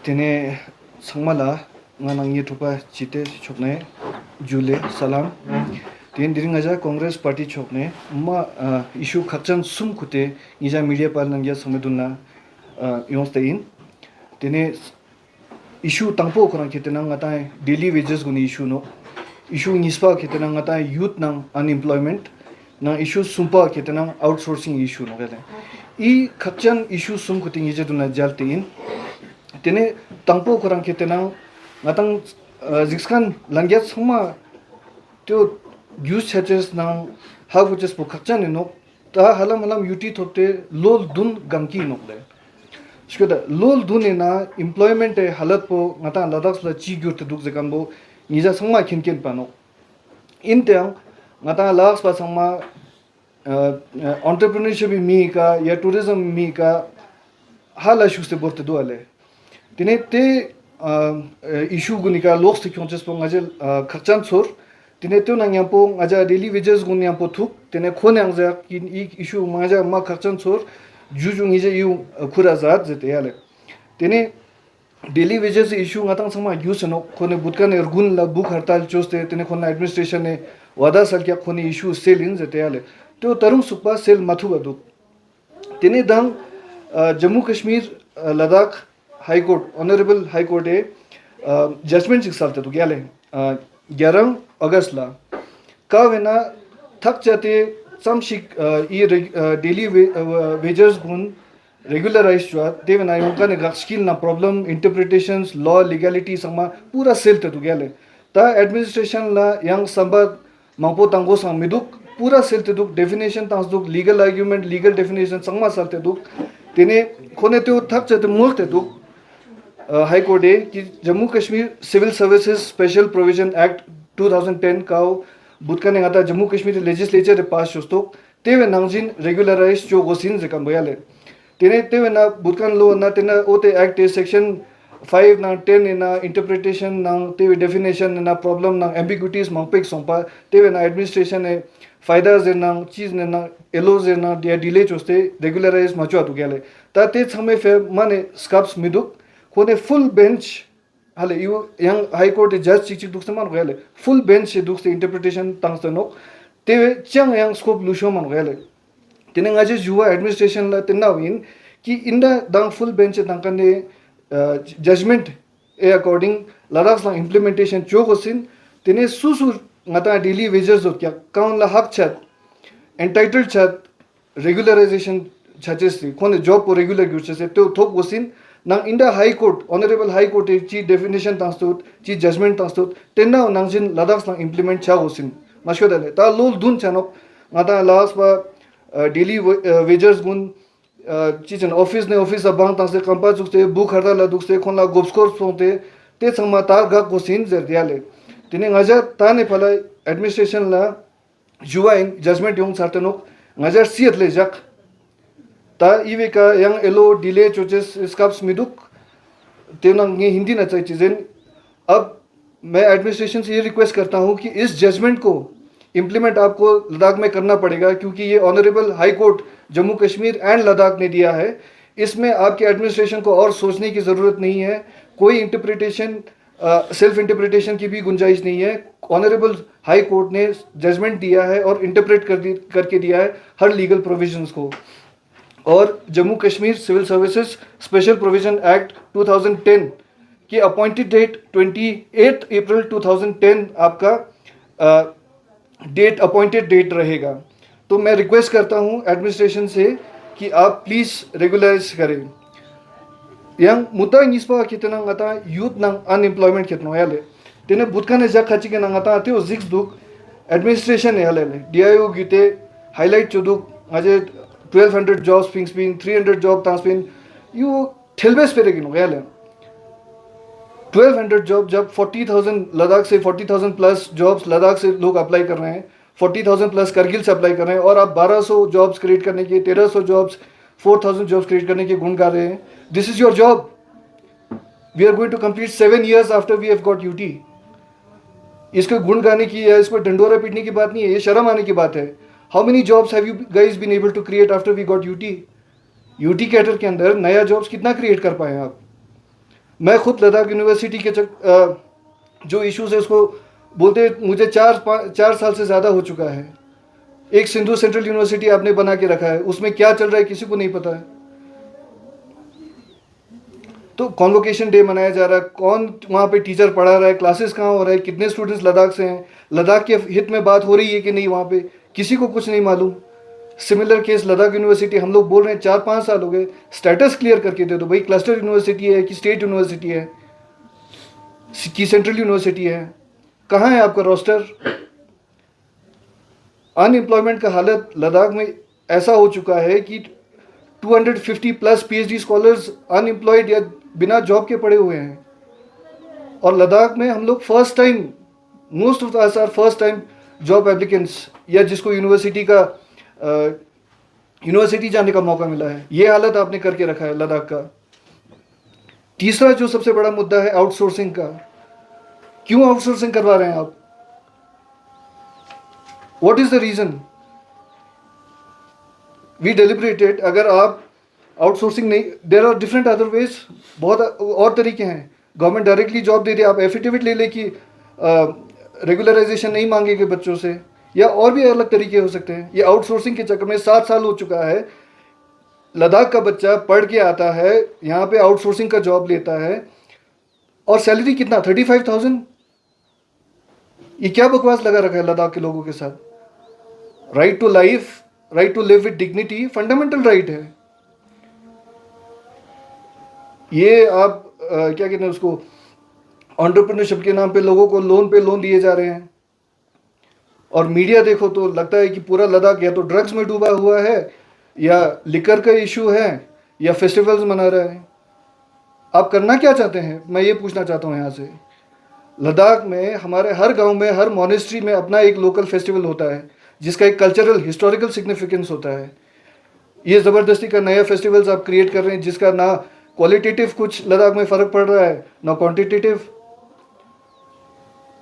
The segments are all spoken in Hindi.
Tene sangmala nganang ye thupa chite chokne jule salam ten diring aja Congress party chokne ma issue khachan sum khute nija media par nangya samedunna yonstein tene issue tangpo khona kitena ngata daily wages guni issue no issue nispa kitena ngata youth nang unemployment na issue sumpa kitena outsourcing issue no gale I khachan issue sum khute nija dunna jaltein tene tangpo korang kitena ngatang jikskan langyat soma to use churches na ha whiches po khachan no ta halam halam UT thopte lol dun gamki no le shkoda lol dun na employment e halat po ngata ladak la chi gyur te duk jakambo nija sangma khinken pano intang ngata laks pa sangma entrepreneurship mi ka ya tourism mi ka hala shuste borte do ale tine te issue gunika loks kyonches po ngaje khachan chor tine to nang yampo ngaja daily wages gun yampo thuk tine khone angja kin issue ngaja ma khachan chor juju ngije yu khura zat jete yale tine daily wages issue ngatang sama use no khone butkan ergun la buk hartal choste tine khona administration ne wada sal kya khone issue sel in jete yale to tarung sukpa sel mathu badu tine dang Jammu Kashmir Ladakh High Court, Honorable High Court judgment सिक्साल तो क्या ले 11 अगस्त ला का वेना थक जाते समशिक ये डेली वेजेस गुन रेगुलराइज हुआ ते वेना उनका ने स्किल ना प्रॉब्लम इंटरप्रिटेशंस लॉ लीगैलिटी समा पूरा सेल तो क्या ले ता एडमिनिस्ट्रेशन ला यंग संबद मापो तंगो संमिदुक पूरा सेल तो डेफिनेशन तांस दुक लीगल आर्गुमेंट लीगल डेफिनेशन संगमा सालते दुक तेने कोने तो थक जाते मुल्क दुक हाई कोर्ट है कि Jammu Kashmir civil services special provision act 2010 का बुतका ने आता जम्मू कश्मीर लेजिस्लेचर पास होस्तो तेवे नांगजिन रेगुलराइज जो गोसिन जकम बयाले तेने तेवे ना बुतकान लो ना तेना ओते एक्ट सेक्शन 5 ना 10 ना इंटरप्रिटेशन ना तेवे डेफिनेशन ना प्रॉब्लम ना एम्बिग्युइटीज मंपेक सोंपा तेवे ना एडमिनिस्ट्रेशन ने फायदा जे ना चीज ने ना एलो जे ना दिया डिले चोस्ते रेगुलराइज मचो तो गेले ता ते समय फे माने स्कप्स मिदुक कोने फुल बेंच हाले यू यंग हाई कोर्ट जज चिक चिक दुखसे मान गले फुल बेंच से दुखसे इंटरप्रिटेशन तंगसे नो तेवे चंग यंग स्कोप लुशो मान गले तिने ngaje जुवा एडमिनिस्ट्रेशन ला तिना विन कि इंदा दंग फुल बेंच तंकने जजमेंट ए अकॉर्डिंग लदाख ला इंप्लीमेंटेशन जो गोसिन तिने सुसु ngata डेली वेजेस जो क्या काउन ला हक छत एंटाइटल्ड छत रेगुलराइजेशन छचेस कोने जॉब को रेगुलर गुचे से तो थोक गोसिन nang inda high court honorable high court chi definition tangstut chi judgment tangstut tenna nangjin ladakh nang implement cha hosin mashodale ta lol dun chanok ngata last ba daily wages gun chi chen office ne office abang tangse kampa chukte book harda la dukse khonla gobskor sonte te sangma ta ga gosin zerdiale tine ngaja ta ne phala administration la juwa in judgment yong sartanok ngajar siat le jak ता इवे का यंग एलो डिले चोचेस स्कप्स मिदुक तेना ये हिंदी ना चाहिए चीजें अब मैं एडमिनिस्ट्रेशन से ये रिक्वेस्ट करता हूँ कि इस जजमेंट को इम्प्लीमेंट आपको लद्दाख में करना पड़ेगा क्योंकि ये honourable high court Jammu Kashmir and Ladakh ने दिया है इसमें आपके एडमिनिस्ट्रेशन को और सोचने की ज़रूरत नहीं है कोई इंटरप्रिटेशन सेल्फ इंटरप्रिटेशन की भी गुंजाइश नहीं है ऑनरेबल हाई कोर्ट ने जजमेंट दिया है और इंटरप्रेट करके दिया है हर लीगल प्रोविजंस को और Jammu Kashmir civil services special provision act 2010 की अपॉइंटेड डेट 28 अप्रैल 2010 आपका डेट अपॉइंटेड डेट रहेगा तो मैं रिक्वेस्ट करता हूं एडमिनिस्ट्रेशन से कि आप प्लीज़ रेगुलराइज करें यंग मुद्दा निस्पा कितना ngata youth nang unemployment कितना याले तेने बुतकाने जा खाची के ngata त्यो जिक्स दुक एडमिनिस्ट्रेशन याले डीआईओ गीते हाईलाइट चुदुक आजे 1200 jobs things been 300 job things been you thelbes पे लेकिन गया ले 1200 जॉब जब 40,000 लद्दाख से 40,000 प्लस जॉब्स लद्दाख से लोग अप्लाई कर रहे हैं 40,000 प्लस करगिल से अप्लाई कर रहे हैं और आप 1200 जॉब्स क्रिएट करने के 1300 जॉब्स 4,000 जॉब्स क्रिएट करने के गुण गा रहे हैं this is your job we are going to complete 7 years after we have got UT इसको गुण गाने की या इसको डंडोरा पीटने की बात नहीं है ये शर्म आने की बात है how many jobs have you guys been able to create after we got UT UT cadre के अंदर नया जॉब्स कितना क्रिएट कर पाए आप मैं खुद लद्दाख यूनिवर्सिटी के जो इश्यूज है उसको बोलते मुझे 4 साल से ज़्यादा हो चुका है। एक सिंधु सेंट्रल यूनिवर्सिटी आपने बना के रखा है, उसमें क्या चल रहा है किसी को नहीं पता है। तो कॉन्वोकेशन डे मनाया जा रहा है, कौन वहाँ पे टीचर पढ़ा रहा है, क्लासेस कहाँ हो रहा है, कितने स्टूडेंट्स लद्दाख से हैं, लद्दाख के हित में बात हो रही है कि नहीं, वहाँ पे किसी को कुछ नहीं मालूम। सिमिलर केस लद्दाख यूनिवर्सिटी, हम लोग बोल रहे हैं 4-5 साल हो गए, स्टेटस क्लियर करके दे दो भाई, क्लस्टर यूनिवर्सिटी है कि स्टेट यूनिवर्सिटी है कि सेंट्रल यूनिवर्सिटी है, कहाँ है आपका रोस्टर। अनएम्प्लॉयमेंट का हालत लद्दाख में ऐसा हो चुका है कि 250 प्लस पीएचडी स्कॉलर्स अनएम्प्लॉयड या बिना जॉब के पड़े हुए हैं। और लद्दाख में हम लोग first time, most of the are first time job applicants, या जिसको यूनिवर्सिटी जाने का मौका मिला है। ये हालत आपने करके रखा है लद्दाख का। तीसरा जो सबसे बड़ा मुद्दा है आउटसोर्सिंग का। क्यों आउटसोर्सिंग करवा रहे हैं आप? What is the reason? We deliberated, अगर आप आउटसोर्सिंग नहीं, there are different other ways, बहुत और तरीके हैं। गवर्नमेंट डायरेक्टली जॉब दे दे, आप एफिडेविट ले ले कि रेगुलराइजेशन नहीं मांगेंगे बच्चों से, या और भी अलग तरीके हो सकते हैं। ये आउटसोर्सिंग के चक्कर में 7 साल हो चुका है। लद्दाख का बच्चा पढ़ के आता है, यहाँ पे आउटसोर्सिंग का जॉब लेता है, और सैलरी कितना, 35,000। ये क्या बकवास लगा रखा है लद्दाख के लोगों के साथ। Right to life, right to live with dignity fundamental right है। ये आप क्या कहते हैं उसको, एंटरप्रेन्योरशिप के नाम पे लोगों को लोन पे लोन दिए जा रहे हैं। और मीडिया देखो तो लगता है कि पूरा लद्दाख या तो ड्रग्स में डूबा हुआ है, या लिकर का इशू है, या फेस्टिवल्स मना रहा है। आप करना क्या चाहते हैं, मैं ये पूछना चाहता हूँ यहाँ से। लद्दाख में हमारे हर गांव में, हर मॉनेस्ट्री में अपना एक लोकल फेस्टिवल होता है, जिसका एक कल्चरल हिस्टोरिकल सिग्निफिकेंस होता है। ये ज़बरदस्ती का नया फेस्टिवल्स आप क्रिएट कर रहे हैं, जिसका ना क्वालिटेटिव कुछ लद्दाख में फ़र्क पड़ रहा है, ना क्वांटिटेटिव।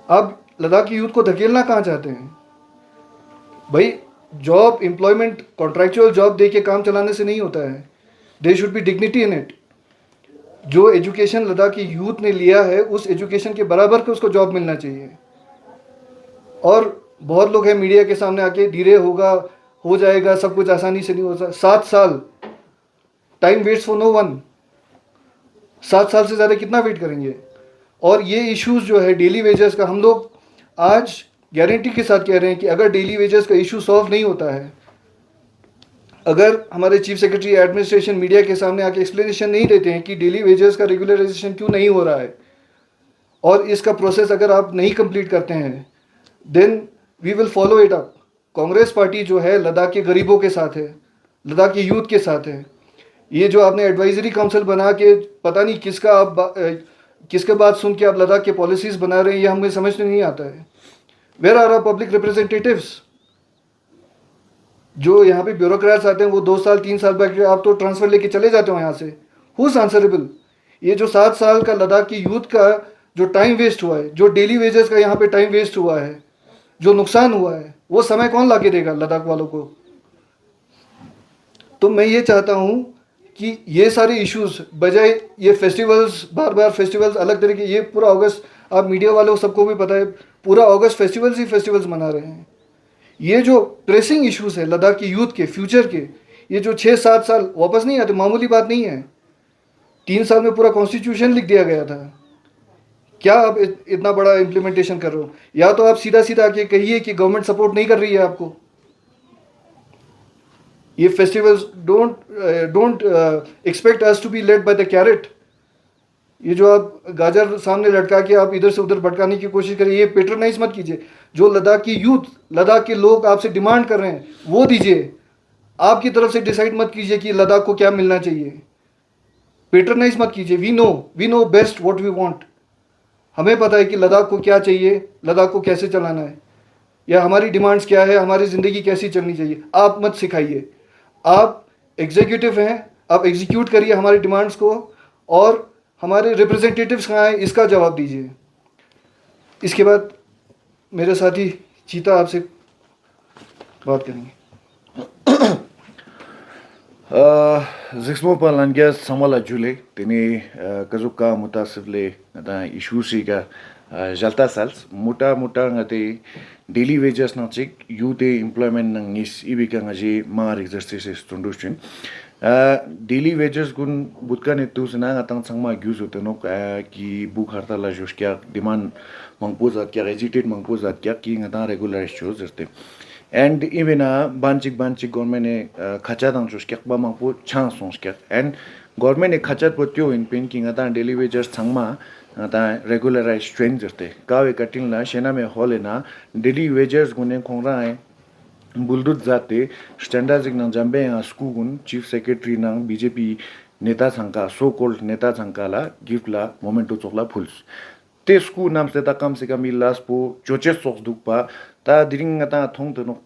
आप लद्दाख की यूथ को धकेलना कहाँ चाहते हैं भाई? जॉब, एम्प्लॉयमेंट, कॉन्ट्रैक्चुअल जॉब दे के काम चलाने से नहीं होता है। There should be dignity in it. जो एजुकेशन लद्दाख की यूथ ने लिया है, उस एजुकेशन के बराबर के उसको जॉब मिलना चाहिए। और बहुत लोग हैं मीडिया के सामने आके धीरे होगा, हो जाएगा, सब कुछ आसानी से नहीं होता। 7 साल, time waits for no one. 7 साल से ज़्यादा कितना वेट करेंगे? और ये इश्यूज जो है डेली वेजेस का, हम लोग आज गारंटी के साथ कह रहे हैं कि अगर डेली वेजेस का इशू सॉल्व नहीं होता है, अगर हमारे चीफ सेक्रेटरी एडमिनिस्ट्रेशन मीडिया के सामने आके एक्सप्लेनेशन नहीं देते हैं कि डेली वेजेस का रेगुलराइजेशन क्यों नहीं हो रहा है, और इसका प्रोसेस अगर आप नहीं कंप्लीट करते हैं, then we will follow it up. Congress party जो है लद्दाख के गरीबों के साथ है, लद्दाख के यूथ के साथ है। ये जो आपने एडवाइजरी काउंसिल बना के पता नहीं किसके बात सुन के आप लद्दाख के पॉलिसीज बना रहे हैं, ये हमें समझ में नहीं आता है। Where are our public representatives? जो यहाँ पे ब्यूरोक्रेट्स आते हैं, वो 2 साल 3 साल बैठ आप तो ट्रांसफर लेके चले जाते हो यहाँ से। Who is answerable? ये जो 7 साल का लद्दाख की यूथ का जो टाइम वेस्ट हुआ है, जो डेली वेजेस का यहाँ पे टाइम वेस्ट हुआ है, जो नुकसान हुआ है, वो समय कौन ला के देगा लद्दाख वालों को? तो मैं ये चाहता हूँ कि ये सारे इश्यूज, बजाय ये फेस्टिवल्स, बार बार फेस्टिवल्स अलग तरीके, ये पूरा अगस्त, आप मीडिया वालों सबको भी पता है, पूरा अगस्त फेस्टिवल्स ही फेस्टिवल्स मना रहे हैं। ये जो प्रेसिंग इश्यूज है लद्दाख की यूथ के फ्यूचर के, ये जो 6-7 साल वापस नहीं आते, मामूली बात नहीं है। 3 साल में पूरा कॉन्स्टिट्यूशन लिख दिया गया था। क्या आप इतना बड़ा इम्प्लीमेंटेशन कर रहे हो? या तो आप सीधा सीधा आके कहिए कि गवर्नमेंट सपोर्ट नहीं कर रही है आपको। ये festivals don't expect us to be led by the carrot. ये जो आप गाजर सामने लटका के आप इधर से उधर भटकाने की कोशिश करिए, ये पेट्रोनाइज मत कीजिए। जो लद्दाख की यूथ, लद्दाख के लोग आपसे डिमांड कर रहे हैं, वो दीजिए। आपकी तरफ से डिसाइड मत कीजिए कि लद्दाख को क्या मिलना चाहिए। पेट्रोनाइज मत कीजिए। We know best what we want. हमें पता है कि लद्दाख को क्या चाहिए, लद्दाख को कैसे चलाना है, या हमारी डिमांड्स क्या है, हमारी ज़िंदगी कैसी चलनी चाहिए। आप मत सिखाइए। आप एग्जीक्यूटिव हैं, आप एग्जीक्यूट करिए हमारी डिमांड्स को, और हमारे रिप्रेजेंटेटिव्स कहाँ हैं इसका जवाब दीजिए। इसके बाद मेरे साथी चीता आपसे बात करेंगे। Zixmo Palangia Samala Jule, Tini Kazuka Mutasivle, Ishusiga, Jalta Sals, Muta Ngate, daily wages na chick, youth employment nang is Ibikangaji, Mar exercises Tundushin. Daily wages gun Butkan Tusana, Atang Sangma Gusutanok, Ki Bukharta La Jushkia, demand Mangpoza Kya, agitate Mangpoza Kya, King at regular shows. And even a banchik government khacha dang chus kyak ba mang po chang sons kyak and government khacha po tyo in pin king ata daily wages sangma ata regularized train jerte kawe katin la shena me hole na daily wages gune khongra ai buldut jate standard nang jambe a school chief secretary nang bjp neta sangka so called neta sangka la give la momento chokla fuls te school nam se ta kam se kam las po choche sok duk pa ta diring ta thong to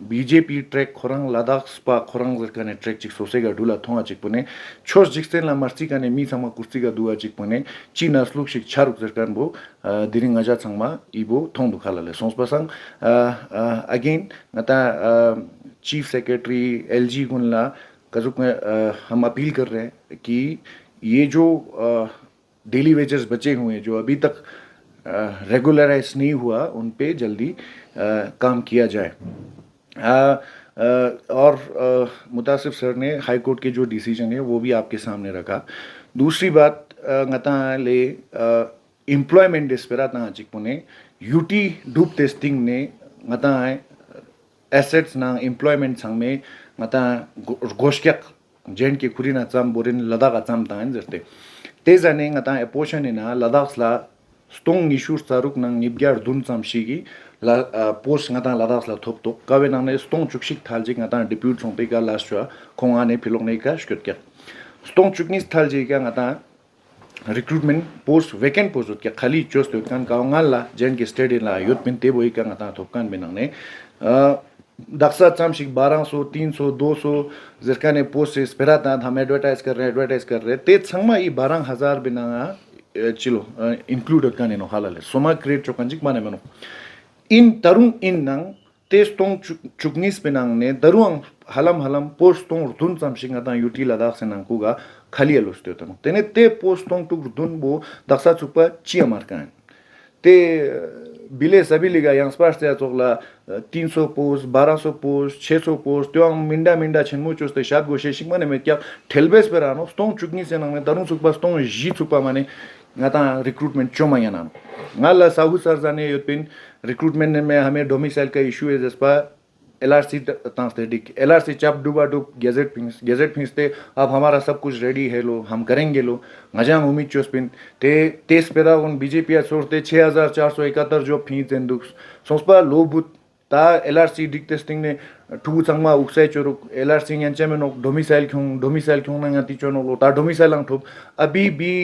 BJP track khorang ladakh spa khorang zerkane track chik sose ga dula thonga chik pone chos jiksten la marchi kane mi sama kursi ga dua chik pone china sluk shik charuk zerkan bo diring aja changma ibo thong du khala le sons pasang again ngata chief secretary LG gunla kazuk में हम अपील कर रहे हैं कि ये जो डेली वेजेस बचे हुए हैं जो अभी तक रेगुलराइज नहीं हुआ उन पे जल्दी काम किया जाए और मुतासिफ सर ने हाई कोर्ट के जो डिसीजन है वो भी आपके सामने रखा दूसरी बात ngata le employment despera ta chikpone UT dup testing ne ngata assets na employment sangme ngata goshkyak jen ke kurina cham borin ladakh cham ta jerte te jane ngata apportion na ladakh la stong issues taruk nang nibgyar dun cham shigi la post ngata ladakh la thop to kawe nang ne stong chukshik thalji ngata depute song pe ga last wa khonga ne philong ne ka shkut kya stong chukni thalji ga ngata recruitment post vacant post kya khali chos to kan kaungal la jen ke state la youth min te boi ka ngata thopkan benang ne daksa chamshik 1200 300 200 zirkane post is perata हम एडवर्टाइज कर रहे ते छंगमा ई 12000 बिना chilo included kan eno halale soma create chokanjik mane meno in tarung in nang testong chuknis penang ne daruang halam post tong dun chamsing ata uti ladakh senang kuga khali aloste tano tene te post tong tu dun bo daksa chupa chi amar kan te bile sabi liga yang spas te chokla 300 post 1200 post 600 post त्यो minda chenmu choste shad go sheshik mane me kya thelbes perano stong chukni senang ne darung chukpa stong ji chupa mane ngata recruitment choma yana ngala sahu sar jane yotpin recruitment में हमें डोमिसाइल का इशू है जसपा LRC ट्रांसलेटिक LRC चाप डूबा डूब गैजेट फिंसते अब हमारा सब कुछ रेडी है लो हम करेंगे लो मजांग उम्मीद चोस्पिन ते तेज पैदा उन बीजेपी सोचते 6471 जो फीस दें दुख सोचपा लो बुत ता LRC डिक टेस्टिंग ने ठू चंगमा उक्साई चोरुक LRC यांचे में नो डोमिसाइल क्यों ना ngati chono lo ta domicile ang थोप अभी भी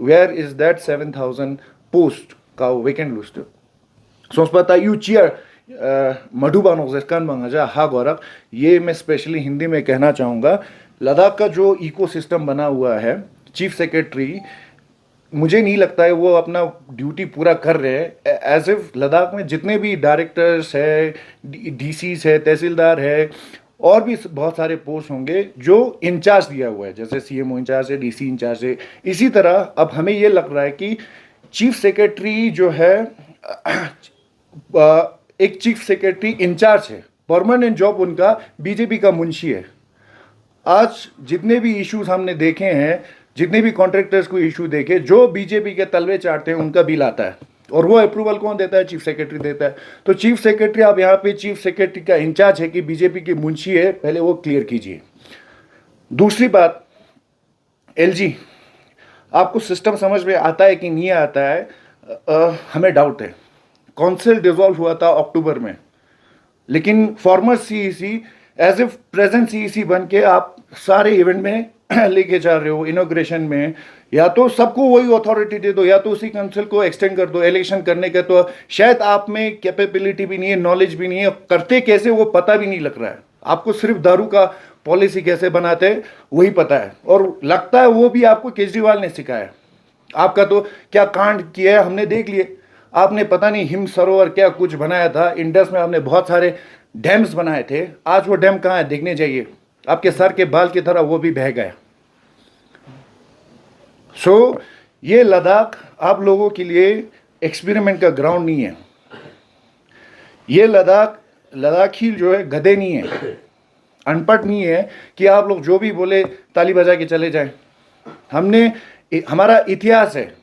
where is that 7000 post का vacant list सोचपा ता यू चियर मधुबानो जैसकान मंगाजा हा गौरव ये मैं स्पेशली हिंदी में कहना चाहूँगा लद्दाख का जो इकोसिस्टम बना हुआ है चीफ सेक्रेटरी मुझे नहीं लगता है वो अपना ड्यूटी पूरा कर रहे हैं एज इफ लद्दाख में जितने भी डायरेक्टर्स है डीसीस है तहसीलदार है और भी बहुत सारे पोस्ट होंगे जो इंचार्ज दिया हुआ है जैसे सीएमओ इंचार्ज है डीसी इंचार्ज है इसी तरह अब हमें ये लग रहा है कि चीफ सेक्रेटरी जो है एक चीफ सेक्रेटरी इंचार्ज है परमानेंट जॉब उनका बीजेपी का मुंशी है आज जितने भी इश्यूज हमने देखे हैं जितने भी कॉन्ट्रैक्टर्स को इशू देखे जो बीजेपी के तलवे चाटते हैं उनका बिल आता है और वो अप्रूवल कौन देता है चीफ सेक्रेटरी देता है तो चीफ सेक्रेटरी आप यहाँ पे चीफ सेक्रेटरी का इंचार्ज है कि बीजेपी की मुंशी है पहले वो क्लियर कीजिए दूसरी बात LG आपको सिस्टम समझ में आता है कि नहीं आता है हमें डाउट है काउंसिल डिसॉल्व हुआ था अक्टूबर में लेकिन former CEC as if present CEC बन के आप सारे इवेंट में लेके जा रहे हो इनॉग्रेशन में या तो सबको वही अथॉरिटी दे दो या तो उसी काउंसिल को एक्सटेंड कर दो इलेक्शन करने का तो शायद आप में कैपेबिलिटी भी नहीं है नॉलेज भी नहीं है करते कैसे वो पता भी नहीं लग रहा है आपको सिर्फ दारू का पॉलिसी कैसे बनाते हैं वही पता है और लगता है वो भी आपको केजरीवाल ने सिखाया आपका तो क्या कांड किया है हमने देख लिए आपने पता नहीं हिम सरोवर क्या कुछ बनाया था इंडस में आपने बहुत सारे डैम्स बनाए थे आज वो डैम कहाँ है देखने जाइए आपके सर के बाल की तरह वो भी बह गया। सो ये लद्दाख आप लोगों के लिए एक्सपेरिमेंट का ग्राउंड नहीं है। ये लद्दाखी जो है गधे नहीं है, अनपढ़ नहीं है कि आप लोग जो भी बोले ताली बजा के चले जाएं। हमारा इतिहास है,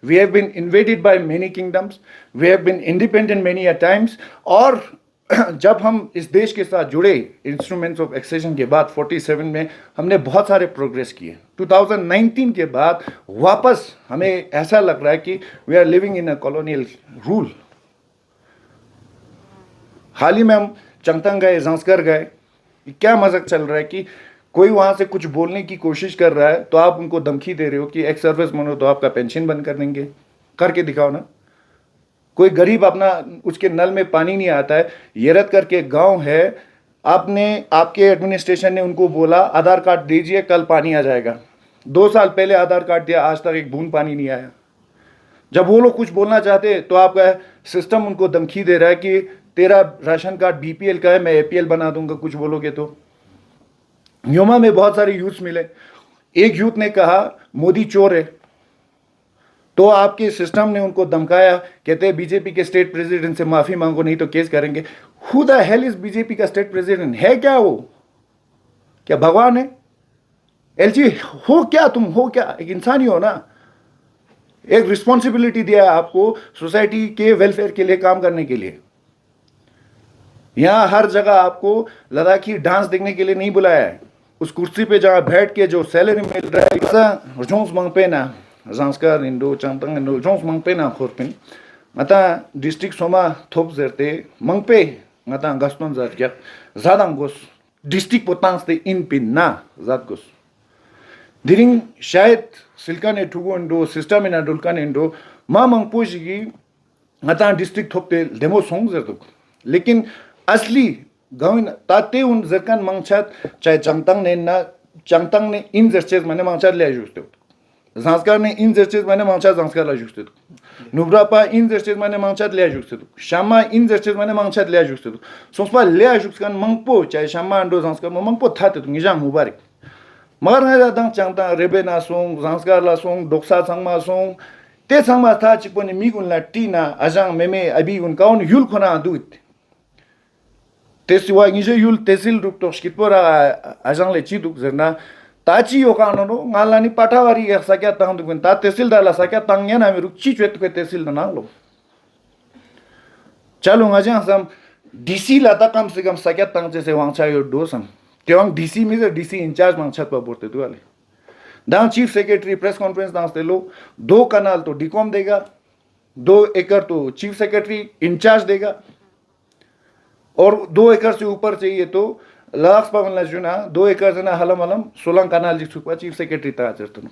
we have been invaded by many kingdoms, we have been independent many a times. और जब हम इस देश के साथ जुड़े इंस्ट्रूमेंट्स ऑफ एक्सेशन के बाद 47 में हमने बहुत सारे प्रोग्रेस किए। 2019 के बाद वापस हमें ऐसा लग रहा है कि we are living in a colonial rule. हाल ही में हम चंगतंग गए, जांस्कर गए, क्या मजाक चल रहा है कि कोई वहां से कुछ बोलने की कोशिश कर रहा है तो आप उनको धमकी दे रहे हो कि एक्स सर्विस मैन हो तो आपका पेंशन बंद कर देंगे। करके दिखाओ ना। कोई गरीब अपना उसके नल में पानी नहीं आता है, येरत करके गांव है, आपके एडमिनिस्ट्रेशन ने उनको बोला आधार कार्ड दीजिए कल पानी आ जाएगा। 2 साल पहले आधार कार्ड दिया, आज तक एक बूंद पानी नहीं आया। जब वो लोग कुछ बोलना चाहते तो आपका सिस्टम उनको धमकी दे रहा है कि तेरा राशन कार्ड बीपीएल का है, मैं एपीएल बना दूंगा कुछ बोलोगे तो। न्योमा में बहुत सारे यूथ्स मिले, एक यूथ ने कहा मोदी चोर है, तो आपके सिस्टम ने उनको धमकाया, कहते हैं बीजेपी के स्टेट प्रेसिडेंट से माफी मांगो नहीं तो केस करेंगे। Who the hell is BJP का स्टेट प्रेसिडेंट? है क्या वो? क्या भगवान है? एलजी हो क्या तुम? हो क्या? एक इंसान ही हो ना। एक रिस्पॉन्सिबिलिटी दिया है आपको सोसाइटी के वेलफेयर के लिए काम करने के लिए। यहां हर जगह आपको लद्दाखी डांस देखने के लिए नहीं बुलाया है। उस कुर्सी पे जहां बैठ के जो सैलरी मिल रहा है जोंस मंगपेना जांस्कर इंडो चंगतंग इंडो जोंस मंगपेना खोरपिन मता डिस्ट्रिक्ट सोमा थोप जरते मंगपे मता गस्तन जात क्या जादांगोस डिस्ट्रिक्ट पोतांस इन पिन ना जात गोस दिरिंग शायद सिल्का ने ठुगो इंडो सिस्टम इन डुलका ने इंडो मा मंगपोजी मता डिस्ट्रिक्ट थोपते डेमो सोंग जरतो। लेकिन असली गाँव ताते उन जरकन मंगछत चाहे चंगतंग ने इन जर्चेज मैंने मंगछत ले जुस्ते जांस्कर ने इन जर्चेज मैंने मंगछत जांस्कर ले जुस्ते नुब्रापा इन जर्चेज मैंने मंगछत ले जुस्ते शामा इन जर्चेज मैंने मंगछत ले जुस्ते सोसपा ले जुस्कन मंगपो चाहे शामा अंडो जांस्कर मंगपो थाते तुम निजाम मुबारक मगर ना जाता चंगतंग रेबे ना सोंग जांस्कर ला सोंग डोक्सा संगमा सोंग ते संगमा था चिपोने मिगुन ला टीना अजांग मेमे अभी उनका उन युल खोना दूत Tesiwa ngijo yul tesil duk to skitpora ajang le chiduk zerna tachi yokano no ngalani patawari ya sakya tang duk ta tesil dala sakya tang ya na ruk chi chwet ko tesil na lo chalo ngajang sam DC la ta kam se kam sakya tang jese wangcha yo do sam kewang DC mi DC in charge mangchat pa borte du ale dang chief secretary press conference dang ste lo 2 canal to DCOM देगा 2 एकड़ तो चीफ सेक्रेटरी इंचार्ज देगा और 2 एकड़ से ऊपर चाहिए तो लाख पवन लजुना 2 एकड़ से ना हलम हलम सोलंग कनाल जी सुपा चीफ सेक्रेटरी ता जरतन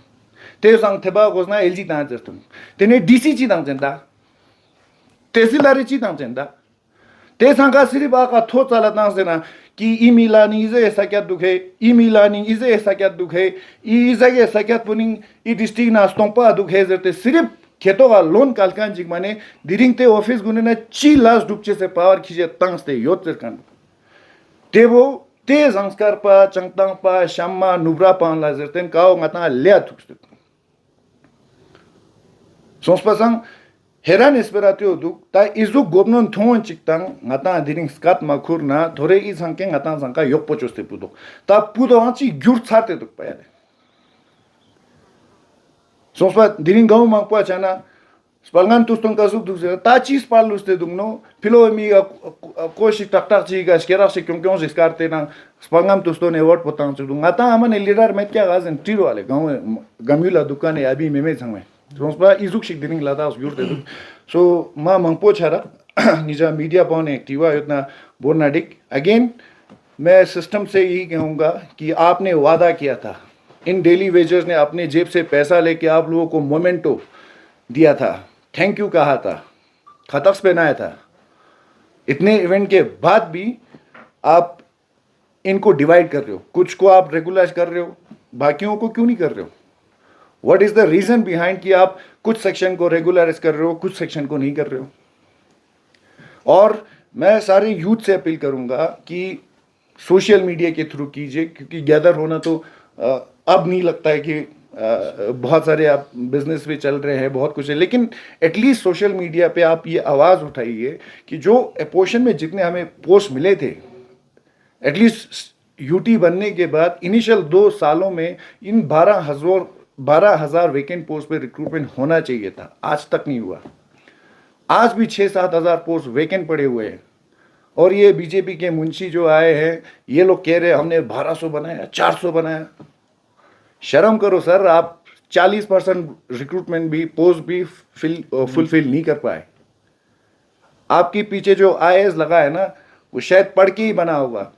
ते सांग थेबा गोजना एलजी ता जरतन तेने डीसी ची दांग चंदा तहसीलदार ची दांग चंदा ते सांगा सिर्फ आका थो चला दांग सेना कि ई मिलानी इजे ऐसा क्या दुख है ई मिलानी इजे ऐसा क्या दुख है ई इजे ऐसा क्या पुनिंग ई डिस्ट्रिक्ट ना स्टोंपा दुख है जरते सिर्फ खेतों का लोन कालकान जिग माने दिरिंगते ऑफिस गुने ना ची लास्ट डुपचे से पावर खींचे तंगस्ते योत चरकान तेवो ते जांस्कर पा चंगतंग पा शामा नुब्रा पा लाजरतेन काओ ngata ले थुक्स्ते सोंसपासंग हेरान एस्पेरातियो दुक ता इजु गोबनन थोन चिकतांग ngata दिरिंग स्कात माखुर ना थोरे ई संके ngata संका yok पोचोस्ते पुदो ता पुदो आची गुर छाते दुक पायाले सोसपा दिरिंग गाँव मांगपा चाना स्पलगान तुस्तों का सुख दुख ता चीज पाल लुस्ते दुंगनो फिलो मी कोशिश टकटक ची का स्केरा से क्यों जिसकारते ना स्पलगान तुस्तों ने वोट पोतांग चुदुं आता हमने लीडर में क्या गाजन टीरो वाले गाँव गम्यूला दुकान है अभी मेमे संग में सोसपा इजुक शिक दिरिंग लाता उस गुरते दुक सो मां मांगपो छारा निजा मीडिया पॉन एक्टिवा इतना बोर्नाडिक अगेन मैं सिस्टम से यही कहूँगा कि आपने वादा किया था इन डेली वेजर्स ने अपने जेब से पैसा लेके आप लोगों को मोमेंटो दिया था, थैंक यू कहा था, खतफ्स पहनाया था। इतने इवेंट के बाद भी आप इनको डिवाइड कर रहे हो, कुछ को आप रेगुलाइज कर रहे हो, बाकियों को क्यों नहीं कर रहे हो? What is the reason behind कि आप कुछ सेक्शन को रेगुलराइज कर रहे हो, कुछ सेक्शन को नहीं कर रहे हो? और मैं सारे यूथ से अपील करूंगा कि सोशल मीडिया के थ्रू कीजिए, क्योंकि गैदर होना तो अब नहीं लगता है कि बहुत सारे आप बिजनेस भी चल रहे हैं, बहुत कुछ है, लेकिन एटलीस्ट सोशल मीडिया पे आप ये आवाज़ उठाइए कि जो पोर्शन में जितने हमें पोस्ट मिले थे, एटलीस्ट यूटी बनने के बाद इनिशियल 2 सालों में इन 12,000 वैकेंट पोस्ट पे रिक्रूटमेंट होना चाहिए था, आज तक नहीं हुआ। आज भी 6-7 हज़ार पोस्ट वैकेंट पड़े हुए हैं, और ये बीजेपी के मुंशी जो आए हैं, ये लोग कह रहे हैं हमने 1200 बनाया, 400 बनाया। शर्म करो सर, आप 40% रिक्रूटमेंट भी, पोस्ट भी फुलफिल नहीं कर पाए। आपके पीछे जो आईएएस लगा है ना, वो शायद पढ़ के ही बना होगा।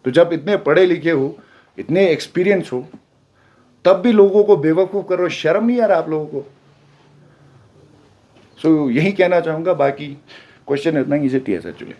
तो जब इतने पढ़े लिखे हो, इतने एक्सपीरियंस हो, तब भी लोगों को बेवकूफ़ करो, शर्म नहीं आ रहा आप लोगों को? सो यही कहना चाहूँगा, बाकी क्वेश्चन इतना ईजी थी एक्चुअली।